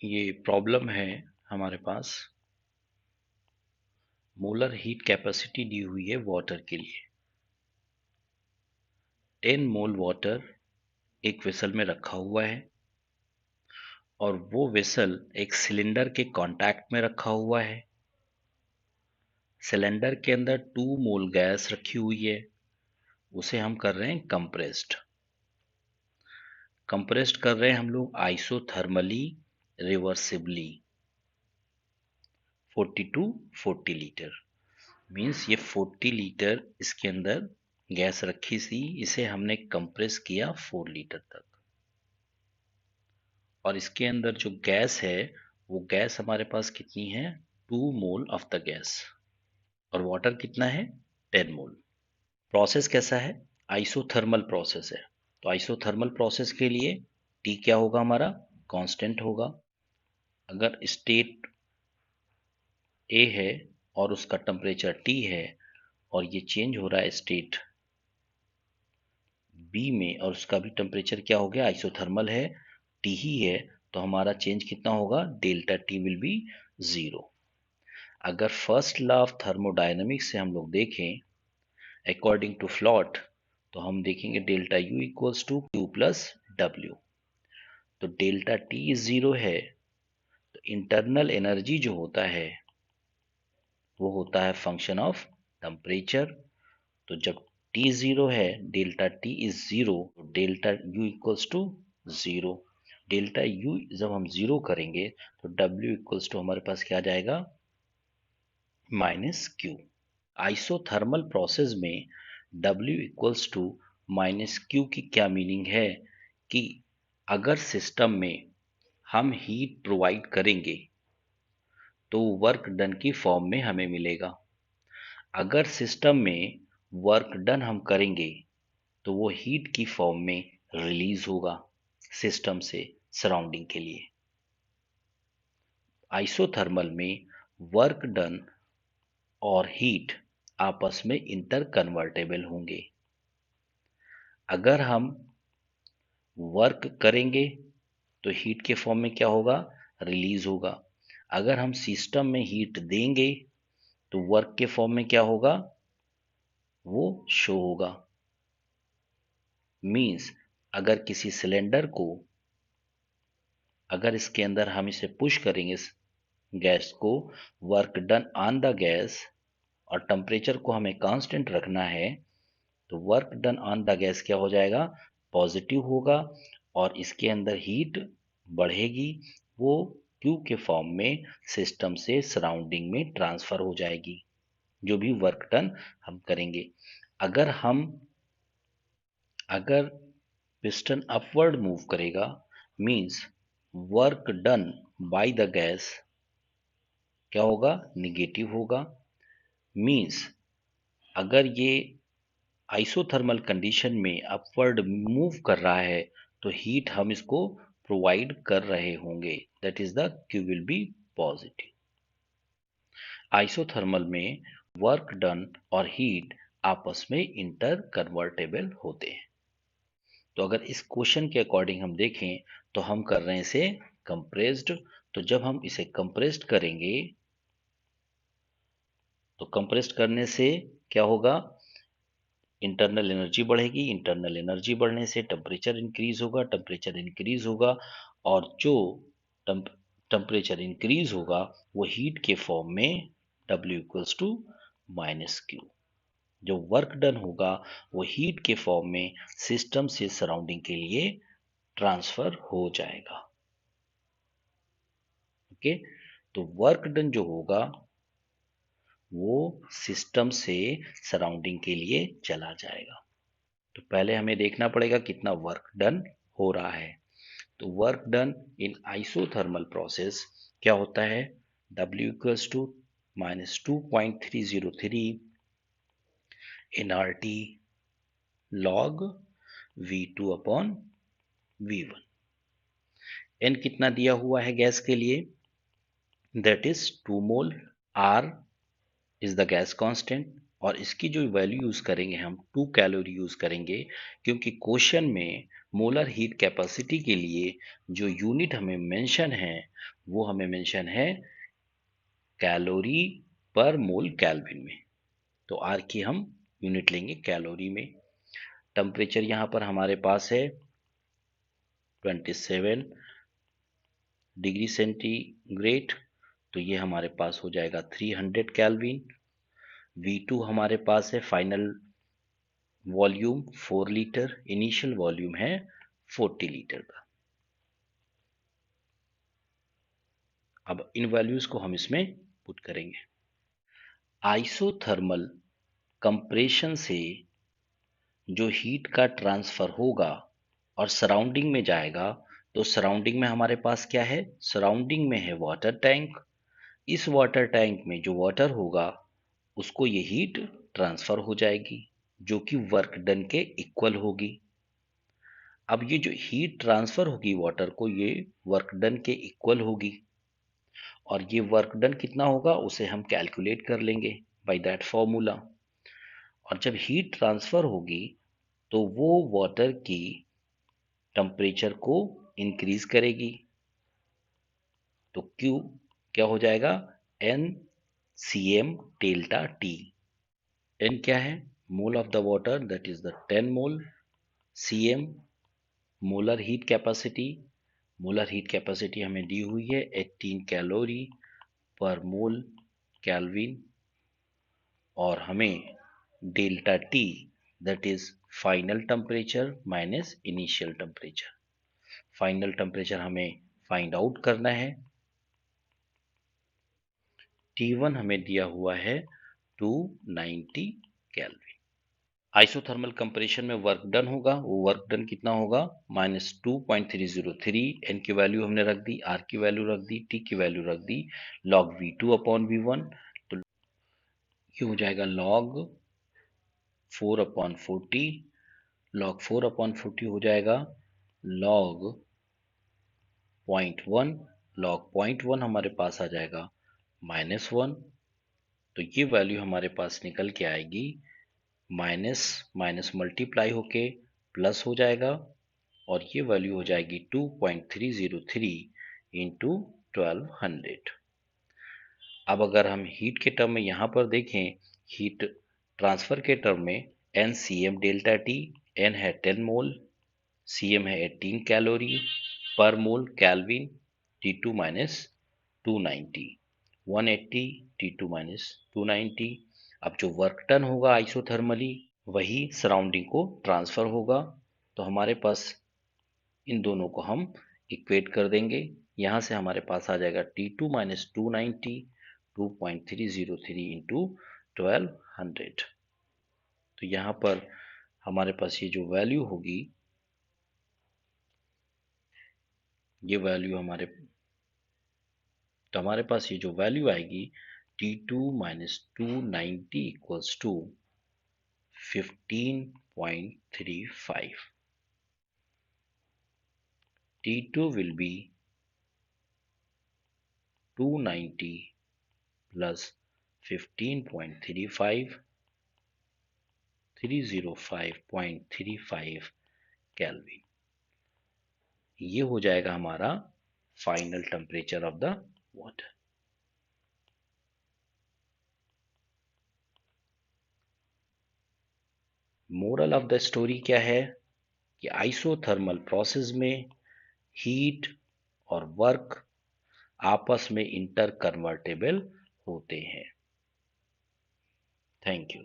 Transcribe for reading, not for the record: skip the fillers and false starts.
ये प्रॉब्लम है हमारे पास। मोलर हीट कैपेसिटी दी हुई है वाटर के लिए। 10 मोल वाटर एक वेसल में रखा हुआ है और वो वेसल एक सिलेंडर के कांटेक्ट में रखा हुआ है। सिलेंडर के अंदर 2 मोल गैस रखी हुई है, उसे हम कर रहे हैं कंप्रेस्ड। कंप्रेस्ड कर रहे हैं हम लोग isothermally reversibly 40 to 40 litre. Means ये 40 लीटर इसके अंदर गैस रखी थी, इसे हमने कंप्रेस किया 4 लीटर तक। और इसके अंदर जो गैस है वो गैस हमारे पास कितनी है, 2 मोल ऑफ द गैस। और वाटर कितना है, 10 मोल। प्रोसेस कैसा है, आइसोथर्मल प्रोसेस है। तो आइसोथर्मल प्रोसेस के लिए टी क्या होगा, हमारा कांस्टेंट होगा। अगर स्टेट ए है और उसका टेम्परेचर टी है और ये चेंज हो रहा है स्टेट बी में और उसका भी टेम्परेचर क्या हो गया, आइसोथर्मल है, टी ही है, तो हमारा चेंज कितना होगा, डेल्टा टी विल बी 0। अगर फर्स्ट लॉ ऑफ थर्मोडायनेमिक्स से हम लोग देखें अकॉर्डिंग टू फ्लॉट, तो हम देखेंगे delta U equals to Q plus W. तो डेल्टा टी 0 है, तो इंटरनल एनर्जी जो होता है वो होता है फंक्शन ऑफ टेम्परेचर। तो जब टी 0 है, डेल्टा टी इज 0, तो delta U equals to 0। Delta U जब हम 0 करेंगे तो डब्ल्यू इक्वल्स टू हमारे पास क्या आ जाएगा, माइनस क्यू। आइसोथर्मल प्रोसेस में W equals to minus Q की क्या मीनिंग है कि अगर सिस्टम में हम हीट प्रोवाइड करेंगे तो वर्क डन की फॉर्म में हमें मिलेगा। अगर सिस्टम में वर्क डन हम करेंगे तो वो हीट की फॉर्म में रिलीज होगा सिस्टम से सराउंडिंग के लिए। आइसोथर्मल में वर्क डन और हीट आपस में इंटर कन्वर्टेबल होंगे। अगर हम वर्क करेंगे तो हीट के फॉर्म में क्या होगा, रिलीज होगा। अगर हम सिस्टम में हीट देंगे तो वर्क के फॉर्म में क्या होगा, वो शो होगा। मींस अगर किसी सिलेंडर को, अगर इसके अंदर हम इसे पुश करेंगे गैस को, work done on the gas, और टेम्परेचर को हमें कांस्टेंट रखना है, तो work done on the gas क्या हो जाएगा, पॉजिटिव होगा। और इसके अंदर हीट बढ़ेगी, वो क्यू के फॉर्म में सिस्टम से सराउंडिंग में ट्रांसफर हो जाएगी, जो भी वर्क डन हम करेंगे। अगर हम अगर पिस्टन अपवर्ड मूव करेगा, means work done by the gas क्या होगा, निगेटिव होगा। मींस अगर ये आइसोथर्मल कंडीशन में अपवर्ड मूव कर रहा है तो हीट हम इसको प्रोवाइड कर रहे होंगे, that is the Q will be positive. Isothermal में वर्क डन और हीट आपस में इंटर कन्वर्टेबल होते हैं। तो अगर इस क्वेश्चन के अकॉर्डिंग हम देखें तो हम कर रहे हैं इसे कंप्रेस्ड। तो जब हम इसे कंप्रेस्ड करेंगे तो कंप्रेस्ड करने से क्या होगा, इंटरनल एनर्जी बढ़ेगी, इंटरनल एनर्जी बढ़ने से टेम्परेचर इंक्रीज होगा, टेम्परेचर इंक्रीज होगा, और जो टेम्परेचर इंक्रीज होगा वो हीट के फॉर्म में W equals to minus Q. जो वर्क डन होगा वो हीट के फॉर्म में सिस्टम से सराउंडिंग के लिए ट्रांसफर हो जाएगा। ओके, तो वर्क डन जो होगा वो सिस्टम से सराउंडिंग के लिए चला जाएगा। तो पहले हमें देखना पड़ेगा कितना वर्क डन हो रहा है। तो work done in isothermal process क्या होता है, W इक्वल्स टू माइनस 2.303 nRT log V2 upon V1। N कितना दिया हुआ है गैस के लिए, दैट इज 2 मोल। R is the gas constant, और इसकी जो वैल्यू यूज करेंगे हम 2 कैलोरी यूज करेंगे, क्योंकि क्वेश्चन में मोलर हीट कैपेसिटी के लिए जो यूनिट हमें मेंशन है वो हमें मेंशन है कैलोरी पर मोल केल्विन में। तो आर की हम यूनिट लेंगे कैलोरी में। टेम्परेचर यहाँ पर हमारे पास है 27 डिग्री सेंटीग्रेड, तो ये हमारे पास हो जाएगा 300 केल्विन। V2 हमारे पास है final volume 4 litre, initial volume है 40 लीटर का। अब इन वैल्यूज को हम इसमें पुट करेंगे। आइसोथर्मल कंप्रेशन से जो हीट का ट्रांसफर होगा और सराउंडिंग में जाएगा, तो सराउंडिंग में हमारे पास क्या है, सराउंडिंग में है वाटर टैंक। इस वाटर टैंक में जो वाटर होगा उसको ये हीट ट्रांसफर हो जाएगी जो कि वर्क डन के इक्वल होगी। अब ये जो हीट ट्रांसफर होगी वाटर को, ये वर्क डन के इक्वल होगी और ये वर्क डन कितना होगा उसे हम कैलकुलेट कर लेंगे बाय दैट फॉर्मूला। और जब हीट ट्रांसफर होगी तो वो वाटर की टेम्परेचर को इंक्रीज करेगी। तो Q क्या हो जाएगा, N CM delta T। N क्या है, mole of the water that is the 10 mole. CM molar heat capacity, molar heat capacity हमें दी हुई है 18 कैलोरी पर मोल केल्विन। और हमें delta T that is final temperature minus initial temperature, final temperature हमें find out करना है। T1 हमें दिया हुआ है 290 केल्विन। आइसोथर्मल कंप्रेशन में वर्क डन होगा, वो वर्क डन कितना होगा, -2.303। एन की वैल्यू हमने रख दी, आर की वैल्यू रख दी, टी की वैल्यू रख दी, log V2 अपॉन V1। तो ये हो जाएगा log 4 अपॉन 40, log 4 अपॉन 40 हो जाएगा log 0.1, log 0.1 हमारे पास आ जाएगा -1। तो ये वैल्यू हमारे पास निकल के आएगी, माइनस माइनस मल्टीप्लाई होके प्लस हो जाएगा और ये वैल्यू हो जाएगी 2.303 इंटू 1200। अब अगर हम हीट के टर्म में यहाँ पर देखें, हीट ट्रांसफर के टर्म में N C M delta T, N है 10 मोल, सी एम है 18 calorie per mole kelvin, T two minus 290, 180 T two minus 290। अब जो वर्क डन होगा आइसोथर्मली वही सराउंडिंग को ट्रांसफर होगा। तो हमारे पास इन दोनों को हम इक्वेट कर देंगे। यहाँ से हमारे पास आ जाएगा T2 माइनस 290, 2.303 इंटू 1200। तो यहाँ पर हमारे पास ये जो वैल्यू होगी, ये वैल्यू हमारे पास ये जो वैल्यू आएगी T2 minus 290 equals to 15.35। T2 will be 290 plus 15.35, 305.35 kelvin. ये हो जाएगा हमारा final temperature of the water. Moral of the story क्या है कि आइसोथर्मल प्रोसेस में हीट और वर्क आपस में इंटर कन्वर्टेबल होते हैं। Thank you.